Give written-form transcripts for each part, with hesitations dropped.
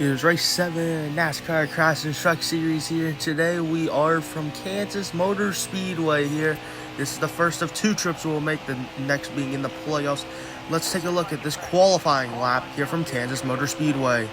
Here's race 7, NASCAR Cross and Truck Series here. Today we are from Kansas Motor Speedway here. This is the first of 2 trips we'll make, the next being in the playoffs. Let's take a look at this qualifying lap here from Kansas Motor Speedway.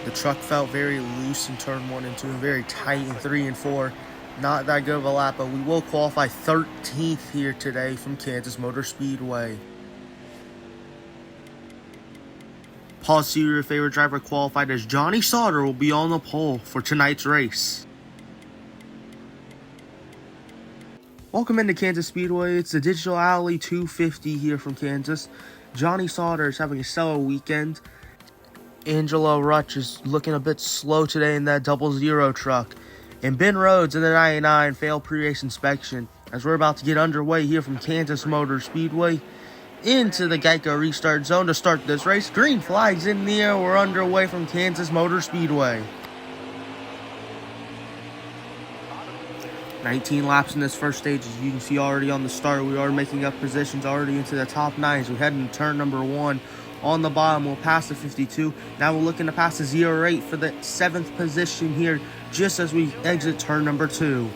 The truck felt very loose in turn 1 and 2 and very tight in 3 and 4. Not that good of a lap, but we will qualify 13th here today from Kansas Motor Speedway. Pause, see your favorite driver qualified as Johnny Sauter will be on the pole for tonight's race. Welcome into Kansas Speedway. It's the Digital Alley 250 here from Kansas. Johnny Sauter is having a stellar weekend. Angelo Rutch is looking a bit slow today in that 00 truck. And Ben Rhodes in the 99 failed pre-race inspection as we're about to get underway here from Kansas Motor Speedway into the Geico restart zone to start this race. Green flags in the air. We're underway from Kansas Motor Speedway. 19 laps in this first stage. As you can see already on the start, we are making up positions already into the top 9 as we head into turn number 1. On the bottom, we'll pass the 52. Now we're looking to pass the 08 for the 7th position here, just as we exit turn number 2.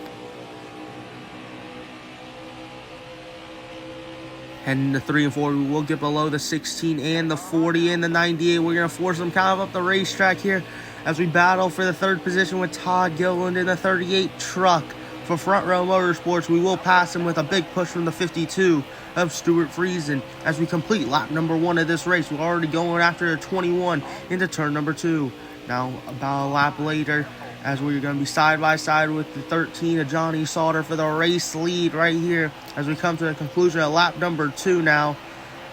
Heading to 3 and 4, we will get below the 16 and the 40 and the 98. We're going to force them kind of up the racetrack here as we battle for the 3rd position with Todd Gilliland in the 38 truck. For Front Row Motorsports, we will pass him with a big push from the 52 of Stuart Friesen as we complete lap number 1 of this race. We're already going after a 21 into turn number 2. Now, about a lap later, as we're going to be side by side with the 13 of Johnny Sauter for the race lead right here as we come to the conclusion of lap number 2 now.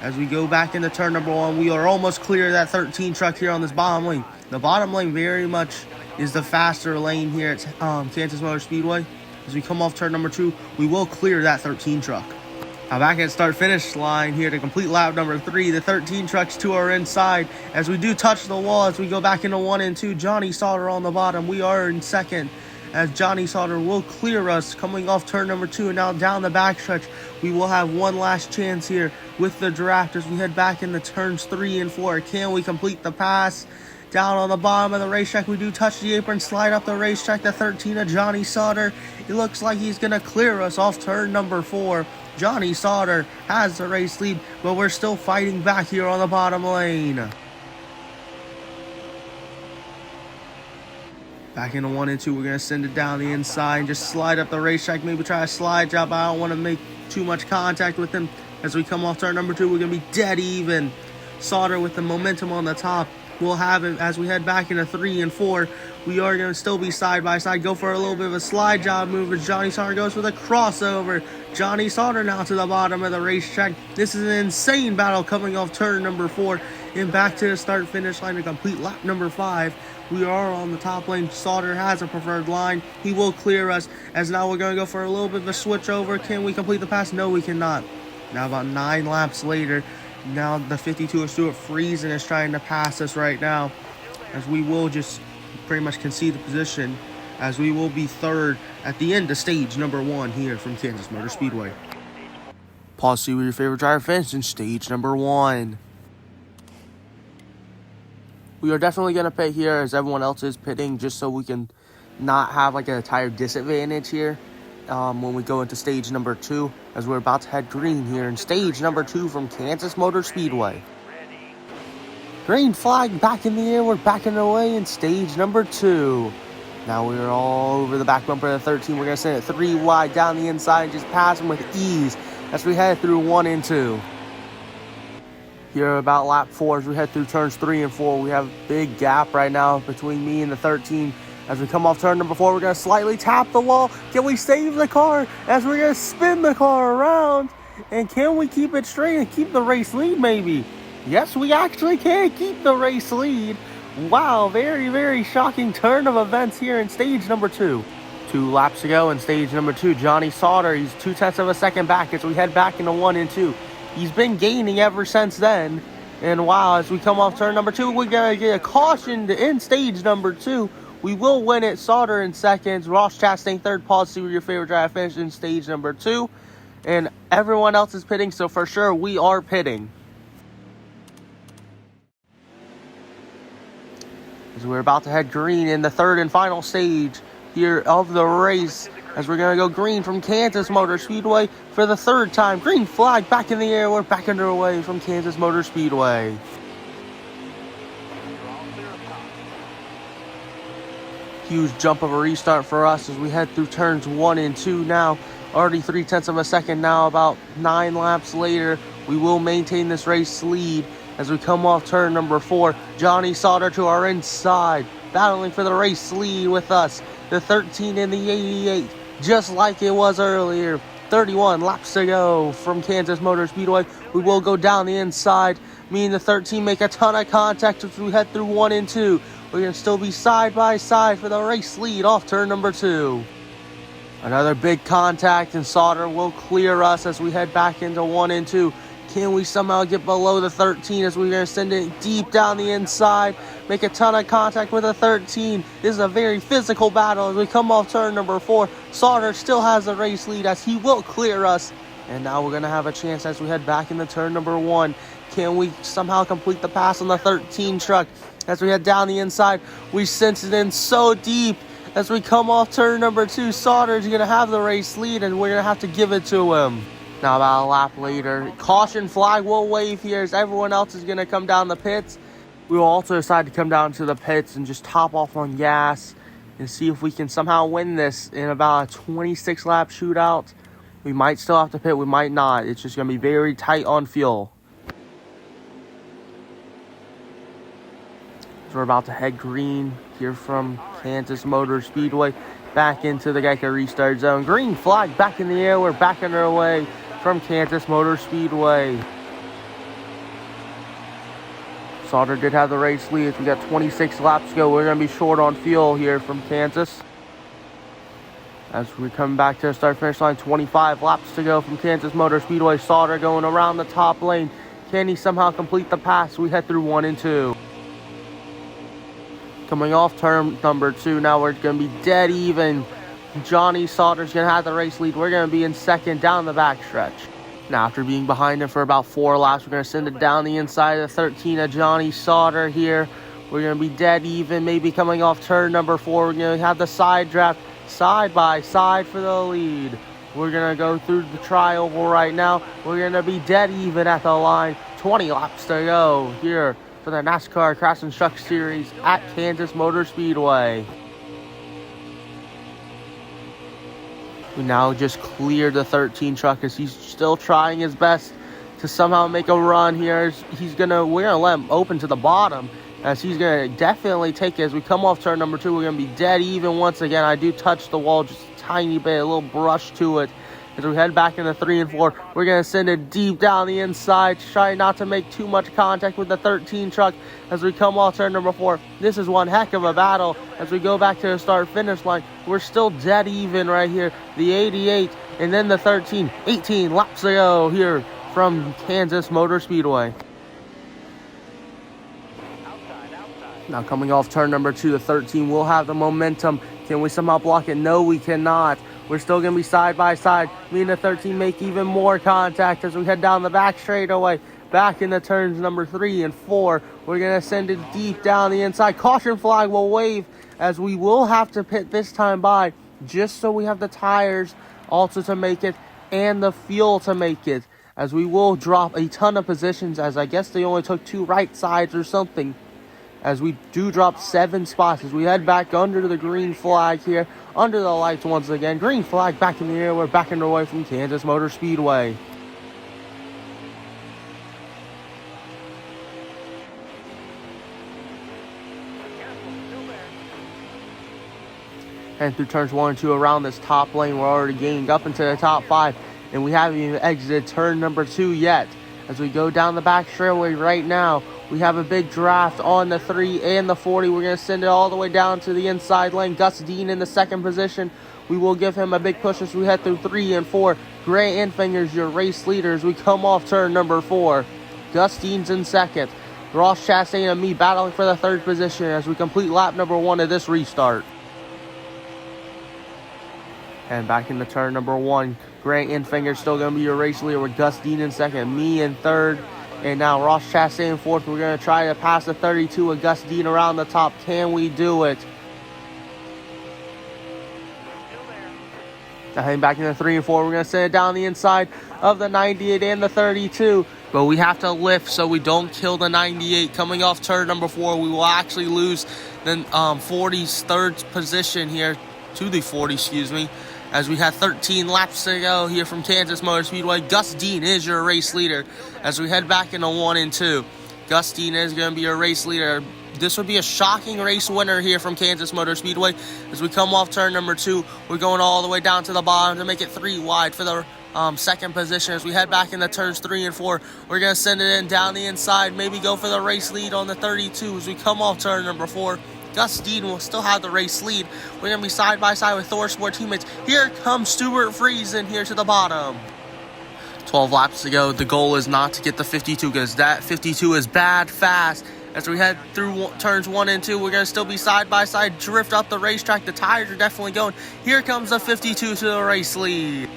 As we go back into turn number 1, we are almost clear of that 13 truck here on this bottom lane. The bottom lane very much is the faster lane here at Kansas Motor Speedway. As we come off turn number 2, we will clear that 13 truck. Now back at start-finish line here to complete lap number 3. The 13 trucks to our inside as we do touch the wall as we go back into 1 and 2. Johnny Sauter on the bottom. We are in second as Johnny Sauter will clear us coming off turn number 2. And now down the backstretch, we will have one last chance here with the draft as we head back into turns 3 and 4. Can we complete the pass? Down on the bottom of the racetrack, we do touch the apron, slide up the racetrack. The 13 of Johnny Sauter. It looks like he's going to clear us off turn number 4. Johnny Sauter has the race lead, but we're still fighting back here on the bottom lane. Back into 1 and 2, we're going to send it down the inside and just slide up the racetrack. Maybe try a slide job. I don't want to make too much contact with him. As we come off turn number 2, we're going to be dead even. Sauter with the momentum on the top. We'll have it as we head back into 3 and 4. We are going to still be side by side. Go for a little bit of a slide job move as Johnny Sauter goes for the crossover. Johnny Sauter now to the bottom of the racetrack. This is an insane battle coming off turn number 4 and back to the start finish line to complete lap number 5. We are on the top lane. Sauter has a preferred line. He will clear us as now we're going to go for a little bit of a switch over. Can we complete the pass? No, we cannot. Now about 9 laps later, now the 52 of Stuart Friesen is trying to pass us right now as we will just pretty much concede the position as we will be 3rd at the end of stage number 1 here from Kansas Motor Speedway. Pause, see where your favorite driver finished in stage number 1. We are definitely going to pit here as everyone else is pitting just so we can not have like a tire disadvantage here. When we go into stage number 2 as we're about to head green here in stage number 2 from Kansas Motor Speedway. Green flag back in the air. We're backing away in stage number 2. Now we're all over the back bumper of the 13. We're going to send it 3 wide down the inside and just pass them with ease as we head through 1 and 2. Here about lap 4 as we head through turns 3 and 4. We have a big gap right now between me and the 13. As we come off turn number 4, we're going to slightly tap the wall. Can we save the car as we're going to spin the car around? And can we keep it straight and keep the race lead maybe? Yes, we actually can keep the race lead. Wow, very, very shocking turn of events here in stage number 2. 2 laps to go in stage number 2. Johnny Sauter, he's 0.2 of a second back as we head back into 1 and 2. He's been gaining ever since then. And wow, as we come off turn number 2, we're going to get a caution in stage number 2. We will win it. Sauter in seconds. Ross Chastain third. Pause, see where your favorite driver finished in stage number 2. And everyone else is pitting, so for sure we are pitting. As we're about to head green in the third and final stage here of the race, as we're going to go green from Kansas Motor Speedway for the third time. Green flag back in the air. We're back underway from Kansas Motor Speedway. Huge jump of a restart for us as we head through turns 1 and 2 now. Already 0.3 of a second now, about 9 laps later. We will maintain this race lead as we come off turn number 4. Johnny Sauter to our inside, battling for the race lead with us. The 13 and the 88, just like it was earlier. 31 laps to go from Kansas Motor Speedway. We will go down the inside. Me and the 13 make a ton of contact as we head through 1 and 2. We're going to still be side by side for the race lead off turn number 2. Another big contact, and Sauter will clear us as we head back into 1 and 2. Can we somehow get below the 13 as we're going to send it deep down the inside, make a ton of contact with the 13. This is a very physical battle as we come off turn number 4. Sauter still has the race lead as he will clear us. And now we're going to have a chance as we head back into turn number 1. Can we somehow complete the pass on the 13 truck? As we head down the inside, we sense it in so deep. As we come off turn number 2, Sauter's going to have the race lead, and we're going to have to give it to him. Now about a lap later, caution flag will wave here as everyone else is going to come down the pits. We will also decide to come down to the pits and just top off on gas and see if we can somehow win this in about a 26 lap shootout. We might still have to pit, we might not. It's just going to be very tight on fuel. We're about to head green here from Kansas Motor Speedway back into the Geico restart zone. Green flag back in the air. We're back underway from Kansas Motor Speedway. Sauter did have the race lead. We got 26 laps to go. We're going to be short on fuel here from Kansas. As we come back to the start-finish line, 25 laps to go from Kansas Motor Speedway. Sauter going around the top lane. Can he somehow complete the pass? We head through 1 and 2. Coming off turn number 2, now we're going to be dead even. Johnny Sauter's going to have the race lead. We're going to be in second down the backstretch. Now, after being behind him for about 4 laps, we're going to send it down the inside of the 13 of Johnny Sauter here. We're going to be dead even, maybe coming off turn number 4. We're going to have the side draft side by side for the lead. We're going to go through the tri-oval right now. We're going to be dead even at the line. 20 laps to go here for the NASCAR Crash and Truck Series at Kansas Motor Speedway. We now just cleared the 13 truck as he's still trying his best to somehow make a run here. We're gonna let him open to the bottom as he's gonna definitely take it. As we come off turn number 2, we're gonna be dead even once again. I do touch the wall just a tiny bit, a little brush to it. As we head back into 3 and 4, we're going to send it deep down the inside, try not to make too much contact with the 13 truck as we come off turn number 4. This is one heck of a battle as we go back to the start-finish line. We're still dead even right here. The 88 and then the 13. 18 laps to go here from Kansas Motor Speedway. Now coming off turn number 2, the 13 will have the momentum. Can we somehow block it? No, we cannot. We're still going to be side by side. Me and the 13 make even more contact as we head down the back straightaway. Back into turns number 3 and 4. We're going to send it deep down the inside. Caution flag will wave as we will have to pit this time by just so we have the tires also to make it and the fuel to make it. As we will drop a ton of positions as I guess they only took 2 right sides or something. As we do drop 7 spots as we head back under the green flag here, under the lights once again. Green flag back in the air. We're back underway from Kansas Motor Speedway. And through turns 1 and 2 around this top lane, we're already gaining up into the top 5, and we haven't even exited turn number 2 yet. As we go down the back straightaway right now, We have a big draft on the 3 and the 40. We're going to send it all the way down to the inside lane. Gus Dean in the second position. We will give him a big push as we head through 3 and 4. Grant Infingers, your race leaders. We come off turn number 4. Gus Dean's in second. Ross Chastain and me battling for the third position as we complete lap number 1 of this restart. And back into turn number 1. Grant Infingers still going to be your race leader with Gus Dean in second. Me in third. And now Ross Chastain in fourth. We're going to try to pass the 32 with Gus Dean around the top. Can we do it? Now heading back into 3 and 4. We're going to send it down the inside of the 98 and the 32. But we have to lift so we don't kill the 98. Coming off turn number 4, we will actually lose the 40's third position here to the 40, excuse me. As we had 13 laps to go here from Kansas Motor Speedway. Gus Dean is your race leader as we head back into 1 and 2. Gus Dean is going to be your race leader. This would be a shocking race winner here from Kansas Motor Speedway. As we come off turn number 2, we're going all the way down to the bottom to make it 3 wide for the second position. As we head back into turns 3 and 4, we're going to send it in down the inside, maybe go for the race lead on the 32. As we come off turn number 4, Gus Dean will still have the race lead. We're going to be side by side with Thor Sport teammates. Here comes Stuart Friesen here to the bottom. 12 laps to go. The goal is not to get the 52 because that 52 is bad fast. As we head through turns 1 and 2, we're going to still be side by side, drift up the racetrack. The tires are definitely going. Here comes the 52 to the race lead.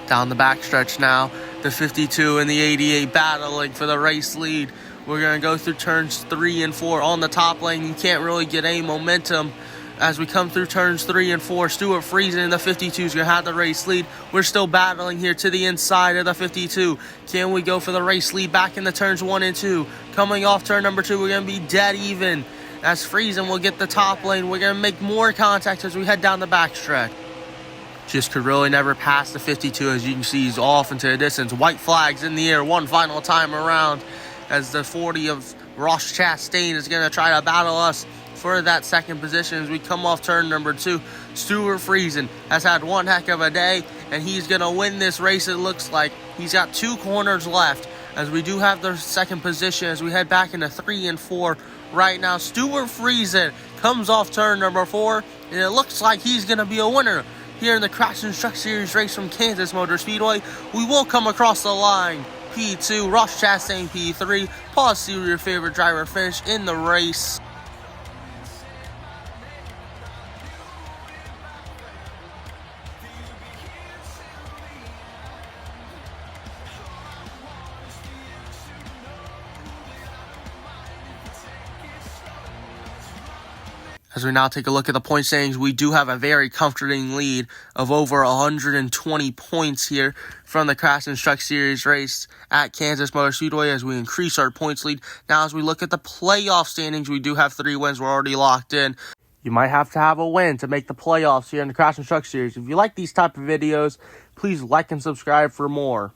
Down the backstretch now, the 52 and the 88 battling for the race lead. We're going to go through turns 3 and 4 on the top lane. You can't really get any momentum as we come through turns 3 and 4. Stuart Friesen in the 52 is going to have the race lead. We're still battling here to the inside of the 52. Can we go for the race lead back in the turns 1 and 2? Coming off turn number 2, we're going to be dead even as Friesen will get the top lane. We're going to make more contact as we head down the backstretch. Just could really never pass the 52. As you can see, he's off into the distance. White flags in the air one final time around as the 40 of Ross Chastain is going to try to battle us for that second position as we come off turn number 2. Stuart Friesen has had one heck of a day, and he's going to win this race, it looks like. He's got 2 corners left as we do have the second position as we head back into 3 and 4 right now. Stuart Friesen comes off turn number 4, and it looks like he's going to be a winner here in the Crash and Truck Series race from Kansas Motor Speedway. We will come across the line. P2, Ross Chastain P3. Pause, see where your favorite driver finished in the race. As we now take a look at the point standings, we do have a very comforting lead of over 120 points here from the Crash and Truck Series race at Kansas Motor Speedway as we increase our points lead. Now, as we look at the playoff standings, we do have 3 wins. We're already locked in. You might have to have a win to make the playoffs here in the Crash and Truck Series. If you like these type of videos, please like and subscribe for more.